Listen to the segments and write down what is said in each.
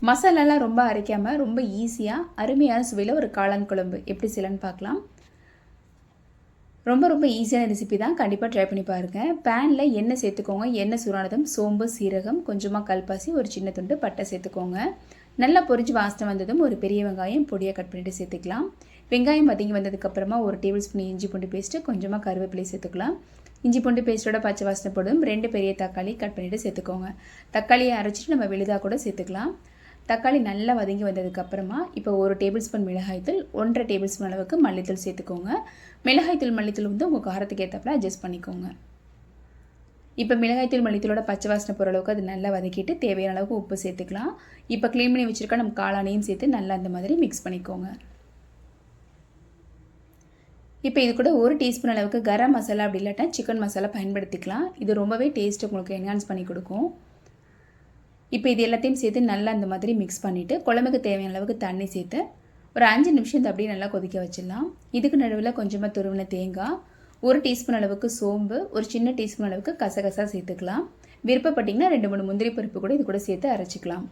மசாலாலாம் ரொம்ப அரைக்காமல் ரொம்ப ஈஸியாக அருமையான சுவையில் ஒரு காளான் குழம்பு எப்படி செய்யலான்னு பார்க்கலாம். ரொம்ப ஈஸியான ரெசிபி தான். கண்டிப்பாக ட்ரை பண்ணி பாருங்கள். பேனில் எண்ணெய் சேர்த்துக்கோங்க. எண்ணெய் சூடானதும் சோம்பு, சீரகம், கொஞ்சமாக கல்பாசி, ஒரு சின்ன துண்டு பட்டை சேர்த்துக்கோங்க. நல்லா பொரிஞ்சு வாசனை வந்ததும் ஒரு பெரிய வெங்காயம் பொடியாக கட் பண்ணிவிட்டு சேர்த்துக்கலாம். வெங்காயம் வதங்கி வந்ததுக்கப்புறமா ஒரு டேபிள் ஸ்பூன் இஞ்சி பூண்டு பேஸ்ட்டு, கொஞ்சமாக கருவேப்பிலை சேர்த்துக்கலாம். இஞ்சி பூண்டு பேஸ்ட்டோட பச்சை வாசனை போடும் 2 பெரிய தக்காளி கட் பண்ணிவிட்டு சேர்த்துக்கோங்க. தக்காளியை அரைச்சிட்டு நம்ம விழுதாக கூட சேர்த்துக்கலாம். தக்காளி நல்லா வதங்கி வந்ததுக்கப்புறமா இப்போ ஒரு டேபிள் ஸ்பூன் மிளகாய்த்தூள், 1.5 டேபிள் ஸ்பூன் அளவுக்கு மல்லித்தூள் சேர்த்துக்கோங்க. மிளகாய்த்தூள் மல்லித்தூள் வந்து உங்கள் காரத்துக்கு ஏற்றப்பல அட்ஜஸ்ட் பண்ணிக்கோங்க. இப்போ மிளகாய்த்தூள் மல்லித்தூளோட பச்சை வாசனை போகிற அளவுக்கு அது நல்லா வதக்கிட்டு தேவையான அளவுக்கு உப்பு சேர்த்துக்கலாம். இப்போ க்ளீன் பண்ணி வச்சுருக்க நம்ம காளானையும் சேர்த்து நல்லா அந்த மாதிரி மிக்ஸ் பண்ணிக்கோங்க. இப்போ இது கூட 1 டீஸ்பூன் அளவுக்கு கரம் மசாலா அப்படி இல்லாட்டா சிக்கன் மசாலா பயன்படுத்திக்கலாம். இது ரொம்பவே டேஸ்ட் உங்களுக்கு என்ஹான்ஸ் பண்ணி கொடுக்கும். இப்போ இது எல்லாத்தையும் சேர்த்து நல்லா இந்த மாதிரி மிக்ஸ் பண்ணிவிட்டு குழம்புக்கு தேவையான அளவுக்கு தண்ணி சேர்த்து ஒரு 5 நிமிஷம் இதை அப்படியே நல்லா கொதிக்க வச்சிடலாம். இதுக்கு நடுவில் கொஞ்சமாக துருவின தேங்காய், 1 டீஸ்பூன் அளவுக்கு சோம்பு, ஒரு சின்ன டீஸ்பூன் அளவுக்கு கசகசா சேர்த்துக்கலாம். விருப்பப்பட்டிங்கன்னா 2-3 முந்திரி பருப்பு கூட இது கூட சேர்த்து அரைச்சிக்கலாம்.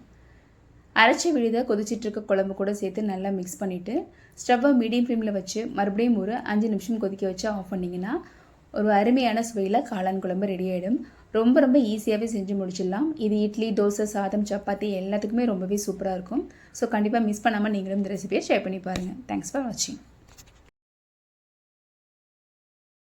அரைச்சி விழுத கொதிச்சிட்ருக்க குழம்பு கூட சேர்த்து நல்லா மிக்ஸ் பண்ணிவிட்டு ஸ்டவ்வை மீடியம் ஃப்ளேமில் வச்சு மறுபடியும் ஒரு 5 நிமிஷம் கொதிக்க வச்சு ஆஃப் பண்ணிங்கன்னா ஒரு அருமையான சுவையில் காளான் குழம்பு ரெடி ஆகிடும். ரொம்ப ஈஸியாகவே செஞ்சு முடிச்சிடலாம். இது இட்லி, தோசை, சாதம், சப்பாத்தி எல்லாத்துக்குமே ரொம்பவே சூப்பராக இருக்கும். ஸோ கண்டிப்பாக மிஸ் பண்ணாமல் நீங்களும் இந்த ரெசிபியை ஷேர் பண்ணி பாருங்கள். தேங்க்ஸ் ஃபார் வாட்சிங்.